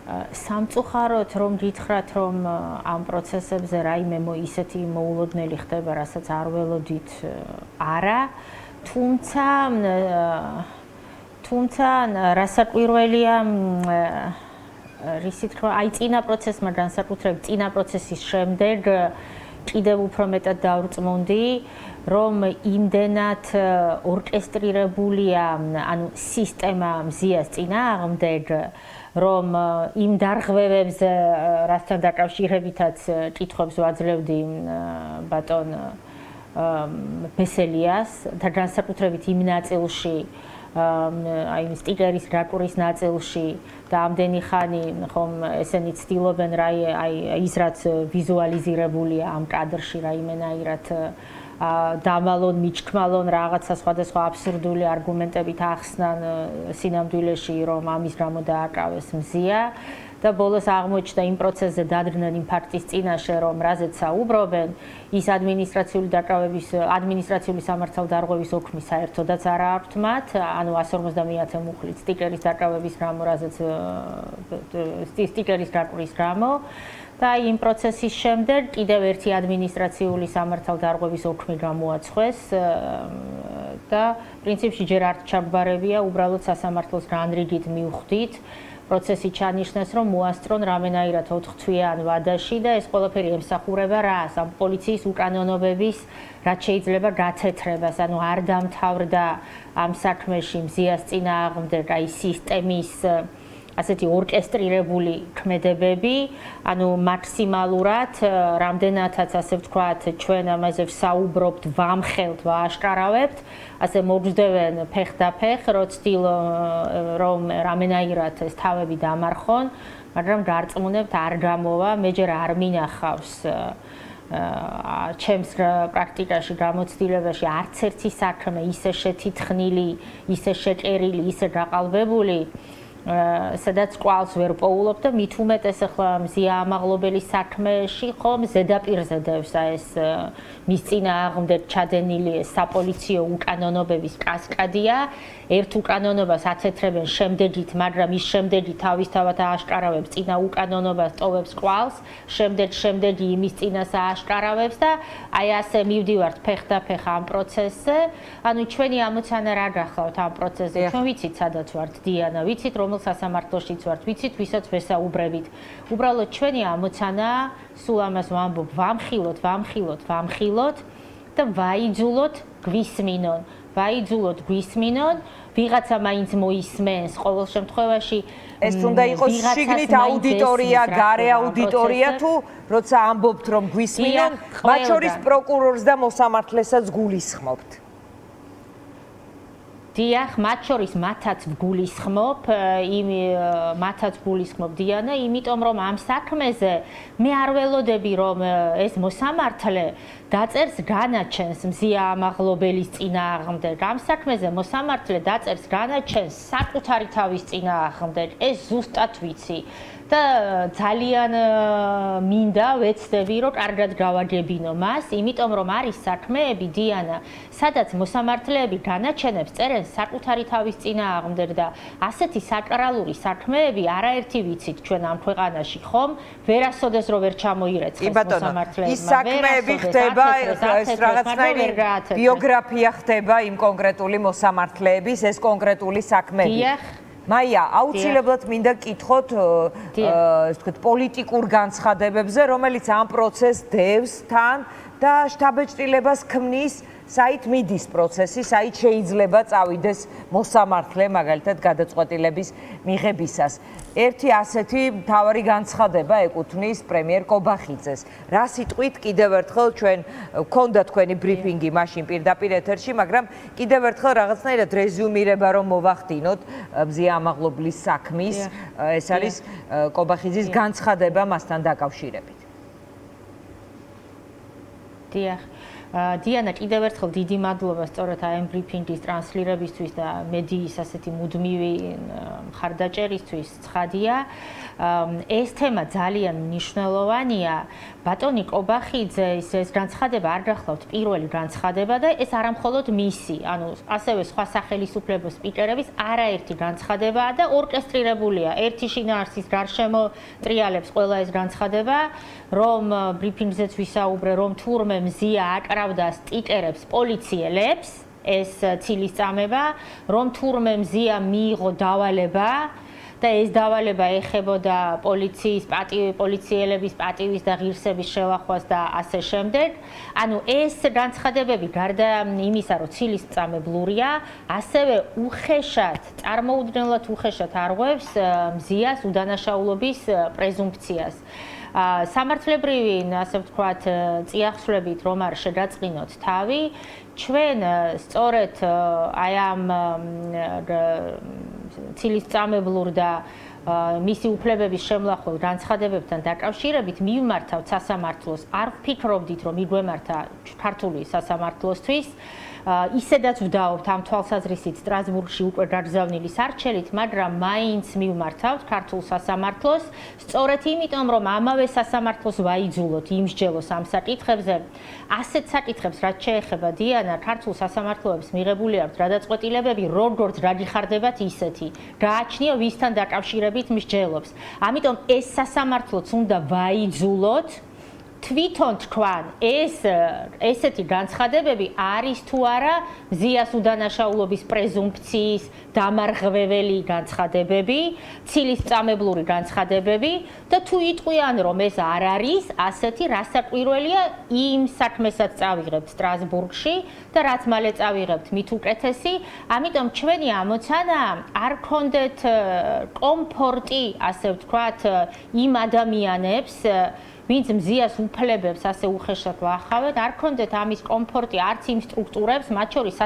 სამწუხაროდ რომ გითხრათ რომ ამ პროცესებზე რაიმე ისეთი მოულოდნელი ხდება, რასაც არ ველოდით, არა, თუმცა რასაკვირველია რისით რომ აი წინა პროცესმა განსაკუთრებით წინა პროცესის შემდეგ კიდევ უფრო მეტად დავრწმუნდი რომ იმდენად ორკესტრირებულია ანუ სისტემა მზიას წინააღმდეგ რომ იმ დარღვევებს რასთან დაკავშირებითაც კითხვებს ვაძლევდი ბატონ ბესელიას და განსაკუთრებით იმ ნაწილში აი სტიკერის რაკურის ნაწილში და ამდენი ხანი ხომ ესენი ცდილობენ აი ის რაც ვიზუალიზირებულია ამ კადრში რაიმენაირად დამალონ მიჩქმალონ რაღაცა სხვადასხვა აბსურდული არგუმენტებით ახსნან სინამდვილეში რომ ამის გამო დააკავეს მზია და ბოლოს აღმოჩნდა იმ პროცესზე დადრნენ იმ ფაქტის წინაშე რომ რაზეც საუბრობენ ის ადმინისტრაციული სამართალდარღვევის ოქმი საერთოდაც არ აქვთ მათ ანუ 150.000 მუხლით სტიკერის დაკავების გამო რაზეც სტიკერის დაკვრვის გამო და იმ პროცესის შემდეგ კიდევ ერთი ადმინისტრაციული სამართალდარღვევის ოქმი გამოაწყვეს და პრინციპში ჯერ არ ჩაგვარებია უბრალოდ სასამართლოს განრიგით მივხვდით პროცესი ჩანიშნეს რომ მოასწრონ რამენაირად 4 თვიან ვადაში და ეს ყველაფერი ემსახურება რას ამ პოლიციის უკანონობების რაც შეიძლება გათეთრებას ანუ არ დამთავრდა ამ საქმეში მზიას წინააღმდეგ აი სისტემის ასეთი ორკესტრირებული ქმედებები, ანუ მაქსიმალურად რამდენადაც ასე ვთქვათ, ჩვენ ამაზე ვსაუბრობთ, ვამხელთ, ვააშკარავებთ, ასე მოგждდევენ ფეხდაფეხ, რომ რამენაირად ეს თავები დამარხონ, მაგრამ გარწმუნებთ არ გამოვა, მეჯერ არ მინახავს ჩემს პრაქტიკაში გამოცდილებაში არც ერთი საქმე ისე შეთითხნილი, ისე შეჭერილი, ისე გაყალბებული სადაც კვალს ვერ პოულობ და მით უმეტეს ახლა მზია ამაღლობელი საქმეში ხომ ზედაპირზე დევს ეს მის წინააღმდეგ ჩადენილი საპოლიციო უკანონობების კასკადია ერთ უკანონობას აცეთრებენ შემდეგით მაგრამ ის შემდეგი თავისთავად ააშკარავებს წინა უკანონობას ტოვებს კვალს შემდეგი იმის წინას ააშკარავებს და აი ასე მივდივართ ფეხდაფეხ ამ პროცესზე ანუ ჩვენი ამოცანა რა გახლავთ ამ პროცესზე ჩვენ ვიცით სადაც ვართ დიანა ვიცით რომ სასამართლოშიც ვართ, ვიცით, ვისაც ვესაუბრებით. უბრალოდ ჩვენი ამოცანა სულ ამას ვამბობ, ვამხილოთ და ვაიძულოთ გვისმინონ, ვიღაცა მაინც მოისმენს, ყოველ შემთხვევაში ეს უნდა იყოს შიგნით აუდიტორია, გარე აუდიტორია თუ როცა ამბობთ რომ გვისმინონ, მათ შორის პროკურორს და მოსამართლესაც გულისხმობთ. დიახ, მათ შორის მათაც ვგულისხმობ, მათაც ვგულისხმობ დიანა, იმიტომ რომ ამ საქმეზე მე არ ველოდები რომ ეს მოსამართლე დაწერს განაჩენს მზია ამაღლობელის წინააღმდეგ. ამ საქმეზე მოსამართლე დაწერს განაჩენს საკუთარი თავის წინააღმდეგ. ეს ზუსტად ვიცი. და ძალიან მინდა ვეცდები რომ კარგად გავაგებინო მას, იმიტომ რომ არის საქმეები დიანა, სადაც მოსამართლეები განაჩენებს წერენ საკუთარი თავის წინააღმდეგ და ასეთი საკრალური საქმეები არაერთი ვიცით ჩვენ ამ ქვეყანაში ხომ, ვერასოდეს რომ ვერ ჩამოირეცხეს მოსამართლეებმა. ის საქმეები ხდება, ეს რაღაცნაირი ბიოგრაფია ხდება იმ კონკრეტული მოსამართლეების, ეს კონკრეტული საქმეები. დიახ. მაია, აუცილებლად მინდა გკითხოთ, ასე ვთქვათ, პოლიტიკურ განცხადებებზე, რომელიც ამ პროცესს დევს თან და შთაბეჭდილებას ქმნის, საით მიდის პროცესი, საით შეიძლება წავიდეს მოსამართლე, მაგალითად, გადაწყვეტილების მიღებისას. ერთი ასეთი მთავარი განცხადება ეკუთვნის პრემიერ კობახიძეს. რა სიტყვით კიდევ ერთხელ ჩვენ გვქონდა თქვენი ბრიფინგი მაშინ პირდაპირ ეთერში, მაგრამ კიდევ ერთხელ რაღაცნაირად რეზიუმირება რომ მოვახდინოთ მზია ამაღლობლის საქმის, ეს არის კობახიძის განცხადება მასთან დაკავშირებით. დიახ. დიანა, კიდევ ერთხელ დიდი მადლობა სწორედ ამ ბრიფინგის ტრანსლირებისთვის და მედიის ასეთი მუდმივი მხარდაჭერისთვის. ცხადია, ეს თემა ძალიან მნიშვნელოვანია. ბატონი კობახიძეს ეს განცხადება არ გახლავთ პირველი განცხადება და ეს არა მხოლოდ მისი, ანუ ასევე სხვა სახელმწიფო სპიკერების არაერთი განცხადებაა და ორკესტრირებულია. ერთი შინაარსის გარშემო ტრიალებს ყველა ეს განცხადება, რომ ბრიფინგზეც ვისაუბრე, რომ თურმე მზია აკრავდა სტიკერებს პოლიციელებს, ეს ცილისწამება, რომ თურმე მზია მიიღო დავალება და ეს დავალება ეხებოდა პოლიციელების პატივის და ღირსების შელახვას და ასე შემდეგ. ანუ ეს განცხადებები გარდა იმისა, რომ ცილისწამებლურია, ასევე უხეშად, წარმოუდგენლად უხეშად არღვევს მზიას უდანაშაულობის პრეზუმფციას. სამართლებრივი, ასე ვთქვათ, წიაღსვლებით რომ არ შეგაწყინოთ თავი, ჩვენ სწორედ აი ამ ცილისწამებლურ და მისი უფლებების შემლახულ განცხადებებთან დაკავშირებით მივმართავთ სასამართლოს. არ ვფიქრობდით, რომ მიგვემართა ქართული სასამართლოსთვის. ისედაც ვდაობთ ამ თვალსაზრისით სტრასბურგში უკვე გაგზავნილი სარჩელით, მაგრამ მაინც მივმართავთ ქართულ სასამართლოს, სწორედ იმიტომ, რომ ამავე სასამართლოს ვაიძულოთ იმსჯელოს ამ საკითხებზე. ასეთ საკითხებს, რაც შეეხება დიანა, ქართულ სასამართლოებს მიღებული აქვს გადაწყვეტილებები, როგორც გაგიხარდებათ ისეთი. გააჩნია ვისთან დაკავშირებით მსჯელობს. ამიტომ ეს სასამართლოც უნდა ვაიძულოთ თვითონ თქვან ესეთი განცხადებები არის თუ არა მზიას უდანაშაულობის პრეზუმფციის დამარღვეველი განცხადებები, ცილისწამებლური განცხადებები და თუ იტყვიან, რომ ეს არ არის ასეთი, რასაკვირველია იმ საქმესაც წავიღებთ სტრასბურგში და რაც მალე წავიღებთ მით უკეთესი, ამიტომ ჩვენი ამოცანა არ გქონდეთ კომფორტი, ასე ვთქვათ, იმ ადამიანებს ვინც მზიას უფლებებს ასე უხეშად ვახავენ, არ გქონდეთ ამის კომფორტი არც იმ სტრუქტურებს, მათ შორის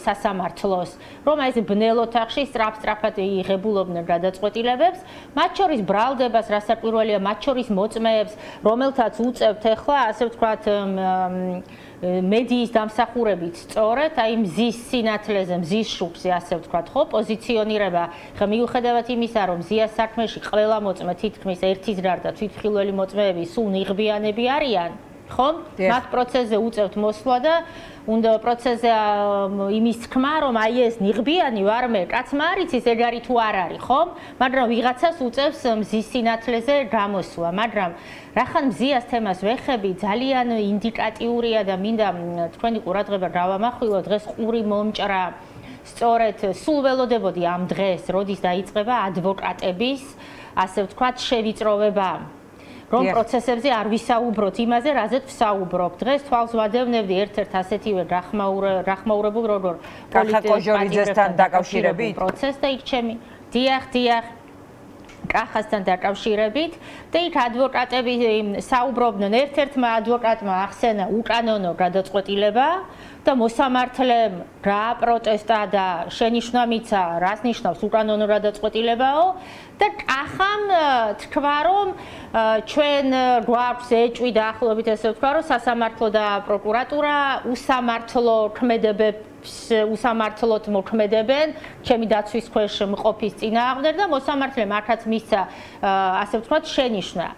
სასამართლოს, რომ ეს ბნელ ოთახში სწრაფ-სწრაფად იღებულობდნენ გადაწყვეტილებებს, მათ შორის ბრალდებას, რასაკვირველია, მათ შორის მოწმეებს, რომელთაც უწევთ ახლა, ასე ვთქვათ, მედიის დამსახურებით სწორედ, აი მზის სინათლეზე, მზის შუქზე, ასე ვთქვათ, ხო, პოზიციონირება, ხა მიუხედავად იმისა, რომ მზიას საქმეში ყველა მოწმე თითქმის ერთის გარდა თვითმხილველი მოწმეები სულ ნიღბიანები არიან, ხომ? მათ პროცესზე უწევთ მოსვლა და უნდა პროცესზე იმის თქმა, რომ აი ეს ნიღბიანი ვარმე, კაცმა არ იცის ეგ არის თუ არ არის, ხომ? მაგრამ ვიღაცას უწევს მზის სინათლეზე გამოსვლა, მაგრამ რახან მზიას თემას ვეხები, ძალიან ინდიკატიურია და მინდა თქვენი ყურადღება გავამახვილო, დღეს ყური მომჭრა. სწორედ სულ ველოდებოდი ამ დღეს, როდის დაიწყება ადვოკატების, ასე ვთქვათ, შევიწროვება. რომ პროცესებზე არ ვისაუბროთ იმაზე, რაზეც ვსაუბრობ. დღეს თვალს ვადევნებდი ერთ-ერთ ასეთივე გახმაურებულ როგორ პოლიტიკოსთან დაკავშირებით პროცესს და იქ ჩემი დიახ კახასთან დაკავშირებით და იქ ადვოკატები საუბრობდნენ, ერთ-ერთმა ადვოკატმა ახსენა უკანონო გადაწყვეტილება და მოსამართლემ გააპროტესტა და შენიშვნა მიცა, რას ნიშნავს უკანონო გადაწყვეტილებაო და კახამ თქვა, რომ ჩვენ გვაქვს ეჭვი დაახლოებით ესე ვთქვა, რომ სასამართლო და პროკურატურა უსამართლოდ მოქმედებენ ჩემი დაცვის ქვეშ მყოფის წინააღმდეგ და მოსამართლემ აქაც მისცა, ასე ვთქვათ, შენიშვნა.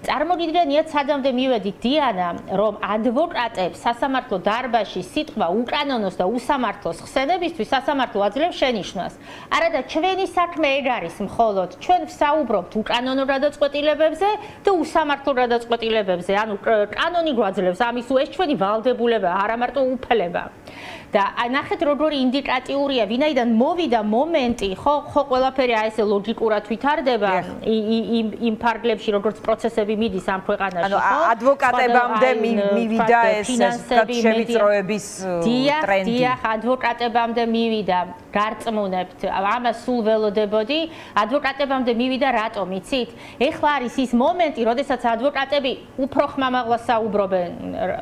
წარმოგიდგენიათ, სადამდე მივედით დიანა, რომ ადვოკატებს სასამართლო დარბაზში სიტყვა უკანონოს და უსამართლოს ხსენებისთვის სასამართლო აძლევს შენიშვნას. არა და ჩვენი საქმე ეგ არის მხოლოდ, ჩვენ ვსაუბრობთ უკანონო გადაწყვეტილებებზე და usამართლო გადაწყვეტილებებზე, ანუ კანონი გვაძლევს ამის, ეს ჩვენი ვალდებულება, არა მარტო უფლება. და ნახეთ როგორი ინდიკატიურია, ვინაიდან მოვიდა მომენტი, ხო ყველაფერი აი ესე ლოგიკურად ვითარდება იმ ფარგლებში, როგორც პროცესები მიდის ამ ქვეყანაში, ხო? ანუ ადვოკატებამდე მივიდა ეს შევიწროების ტრენდი. დიახ, ადვოკატებამდე მივიდა, გარწმუნებთ, ამას სულ ველოდებოდი, ადვოკატებამდე მივიდა, რატომ იცით? ეხლა არის ის მომენტი, როდესაც ადვოკატები უფრო ხმამაღლა საუბრობენ,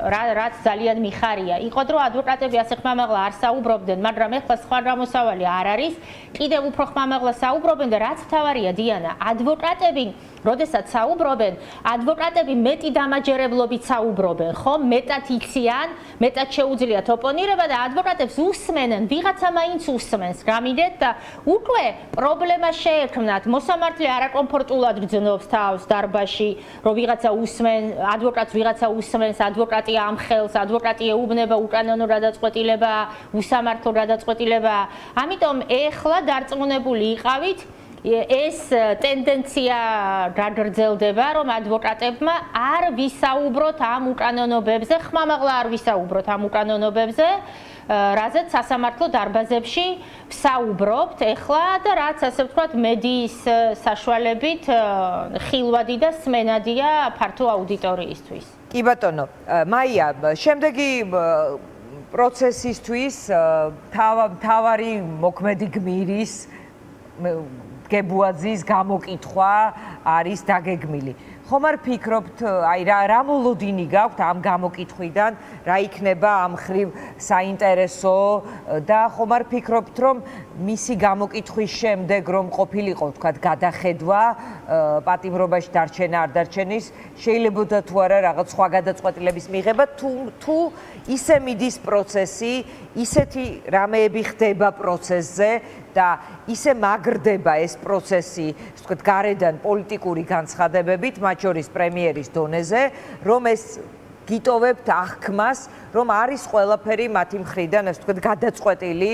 რაც ძალიან მიხარია. იყო დრო ადვოკატები ასე ხმამაღლა ხმამაღლა არ საუბრობდნენ, მაგრამ ეხლა სხვა გამოსავალი არ არის. კიდევ უფრო ხმამაღლა საუბრობენ და რაც მთავარია დიანა, ადვოკატები როდესაც საუბრობენ, ადვოკატები მეტი დამაჯერებლობით საუბრობენ, ხო? მეტად იციან, მეტად შეუძლიათ ოპონირება და ადვოკატებს უსმენენ, ვიღაცა მაინც უსმენს. გამიდეთ და უკვე პრობლემა შეექმნათ. მოსამართლე არაკომფორტულად გრძნობს თავს დარბაზში, რომ ვიღაცა უსმენ, ადვოკატს ვიღაცა უსმენს, ადვოკატი ამხელს, ადვოკატი ეუბნება უკანონო გადაწყვეტილება, უსამართლო გადაწყვეტილება. ამიტომ ეხლა დარწმუნებული იყავით, ეს ტენდენცია გაგრძელდება, რომ ადვოკატებმა არ ვისაუბროთ ამ უკანონობებზე, ხმამაღლა არ ვისაუბროთ ამ უკანონობებზე, რაზეც სასამართლო დარბაზებში ვსაუბრობთ ეხლა და რაც ასე ვთქვათ მედიის საშუალებით ხილვადი და სმენადია ფართო აუდიტორიისთვის. კი ბატონო, მაია, შემდეგი პროცესისთვის თავარი მოქმედი გმირის გებუაძის გამოკითხვა არის დაგეგმილი. ხომ არ ფიქრობთ, აი რა მოლოდინი გაქვთ ამ გამოკითხვიდან, რა იქნება ამ ხრივ საინტერესო და ხომ არ ფიქრობთ, რომ მისი გამოკითხვის შემდეგ რომ ყოფილიყო, თქვათ, გადახედვა პატიმრობაში დარჩენა არ დარჩენის, შეიძლებოდა თუ არა რაღაც სხვა გადაწყვეტილების მიღება, თუ ისე მიდის პროცესი, ისეთი რამეები ხდება პროცესზე და ისე მაგრდება ეს პროცესი, ასე ვთქვათ, გარედან პოლიტიკური განცხადებებით, მათ შორის პრემიერის დონეზე, რომ ეს გიტოვებთ აღქმას, რომ არის ყველაფერი მათი მხრიდან, ასე ვთქვათ, გადაწყვეტილი,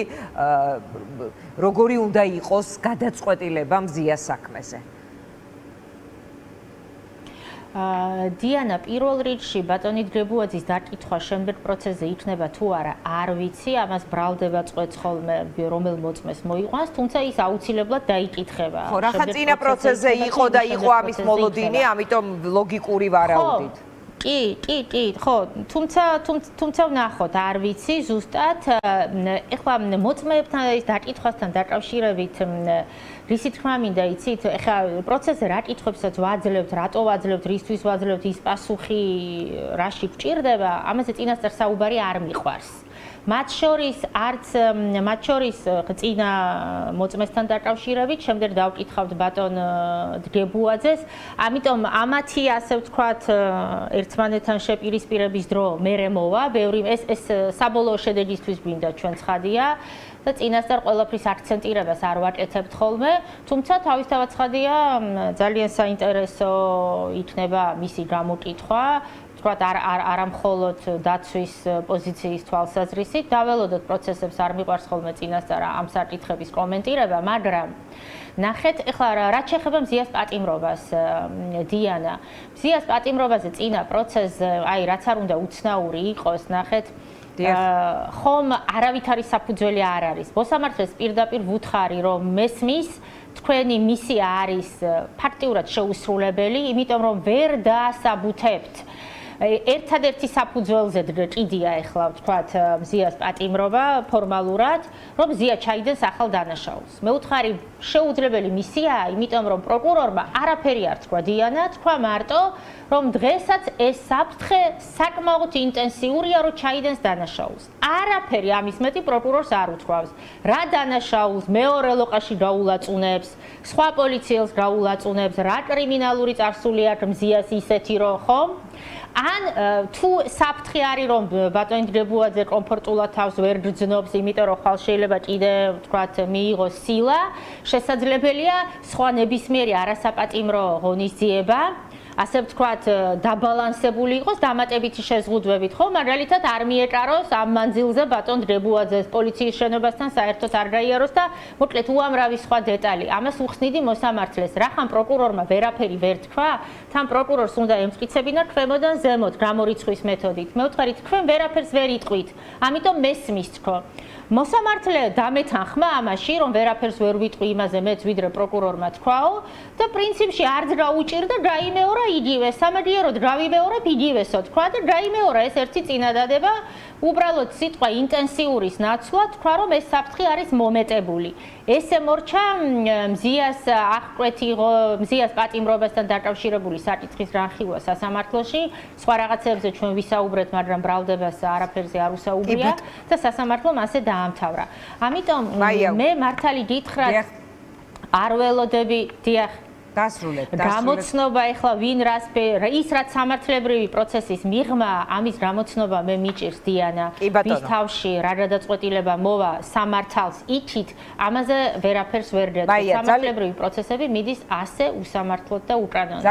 როგორი უნდა იყოს გადაწყვეტილება მზია საქმეზე. დიანა, პირველ რიგში ბატონი გებუაძის დაკითხვა შემდეგ პროცესზე იქნება თუ არა, არ ვიცი, ამას ბრალდება წვეთს ხოლმე რომელ მოწმეს მოიყვანს, თუმცა ის აუცილებლად დაიკითხება. ხო, რახან წინა პროცესზე იყო და იყო ამის მოლოდინი, ამიტომ ლოგიკური ვარაუდით. კი, ხო, თუმცა ვნახოთ, არ ვიცი ზუსტად, ეხლა მოწმეებთან და ის დაკითხვასთან დაკავშირებით რისი თქმა მინდა იცით, ეხლა პროცესზე რა კითხვებსაც ვაძლევთ, რატო ვაძლევთ, რისთვის ვაძლევთ, ის პასუხი რაში გვჭირდება, ამაზე წინასწარ საუბარი არ მიყვარს. მათ შორის წინა მოწმესთან დაკავშირებით, შემდეგ დავკითხავთ ბატონ გებუაძეს, ამიტომ ამათი ასე ვთქვათ ერთმანეთთან შეპირისპირების დრო მერე მოვა, ბევრი ეს საბოლოო შედეგისთვის გვინდა ჩვენ ცხადია და წინასწარ ყველაფრის აქცენტირებას არ ვაკეთებთ ხოლმე, თუმცა თავისთავად ცხადია, ძალიან საინტერესო იქნება მისი გამოკითხვა. ვთქვათ, არა მხოლოდ დაცვის პოზიციის თვალსაზრისით, დაველოდოთ პროცესებს არ მიყვარს ხოლმე წინასწარ ამ საკითხების კომენტირება, მაგრამ ნახეთ, ეხლა რაც შეეხება მზიას პატიმრობას, დიანა, მზიას პატიმრობაზე წინა პროცესზე, აი რაც არ უნდა უცნაური იყოს, ნახეთ, ხომ არავითარი საფუძველი არ არის. მოსამართლეს პირდაპირ ვუთხარი, რომ მესმის თქვენი მისია არის ფაქტიურად შეუსრულებელი, იმიტომ რომ ვერ დაასაბუთებთ ერთადერთი საფუძველზე კიდია ეხლა ვთქვათ მზიას პატიმრობა ფორმალურად, რომ მზია ჩაიდენს ახალ დანაშაულს. მე ვუთხარი შეუძლებელი მისიაა, იმიტომ რომ პროკურორმა არაფერი არ თქვა დიანა, თქვა მარტო, რომ დღესაც ეს საფრთხე საკმაოდ ინტენსიურია, რომ ჩაიდენს დანაშაულს. არაფერი ამის მეტი პროკურორს არ უთქვავს. რა დანაშაულს მეორე ლოყაში გაულაწუნებს, სხვა პოლიციელს გაულაწუნებს, რა კრიმინალური წარსული აქვს მზიას ისეთი რომ ხომ? ან თუ საფრთხე არის რომ ბატონი გებუაძე კომფორტულად თავს ვერ გრძნობს, იმიტომ რომ ხალხ შეიძლება კიდე ვთქვათ მიიღოს სილა, შესაძლებელია სხვა ნებისმიერი არასაპატიმრო ღონისძიება, ასე ვთქვათ, დაბალანსებული იყოს დამატებითი შეზღუდვებით, ხო, მაგალითად არ მიეკაროს ამ მანძილზე ბატონ გებუაძეს პოლიციის შენობასთან საერთოდ არ გაიაროს და მოკლედ უამრავი სხვა დეტალი. ამას უხსნიდი მოსამართლეს, რახან პროკურორმა ვერაფერი ვერ თქვა, თან პროკურორს უნდა ემტკიცებინა ქვემოდან ზემოთ გამორიცხვის მეთოდით. მე ვთქვი, თქვენ ვერაფერს ვერ იტყვით, ამიტომ მესმის თქო. მოსამართლე დამეთანხმა ამაში, რომ ვერაფერს ვერ ვიტყვი იმაზე მეც, ვიდრე პროკურორმა თქვაო და პრინციპში არც რა უჭირდა დაიმეორა იგივე, სამედიეროდ რა ვიმეორებ იგივესო თქვა და დაიმეორა ეს ერთი წინადადება, უბრალოდ სიტყვა ინტენსიურის ნაცვლად თქვა, რომ ეს საფრთხე არის მომეტებული. ესე მორჩა მზიას აღკვეთი იყო, მზიას პატიმრობასთან დაკავშირებული საკითხის რანხილვა სასამართლოში, სხვა რაღაცებზე ჩვენ ვისაუბრეთ, მაგრამ ბრალდებას არაფერზე არ უსაუბრია და სასამართლომ ასე დაამთავრა. ამიტომ მე მართალი გითხრათ, არ ველოდები, დიახ, დასრულეთ. გამოცნობა ეხლა ვინ რას ის რაც სამართლებრივი პროცესის მიღმა, ამის გამოცნობა მე მიჭირს დიანა. ვის თავში რა გადაწყვეტილება მოვა სამართალს იქით, ამაზე ვერაფერს ვერ დედა. სამართლებრივი პროცესები მიდის ასე უსამართლოდ და უკანონოდ.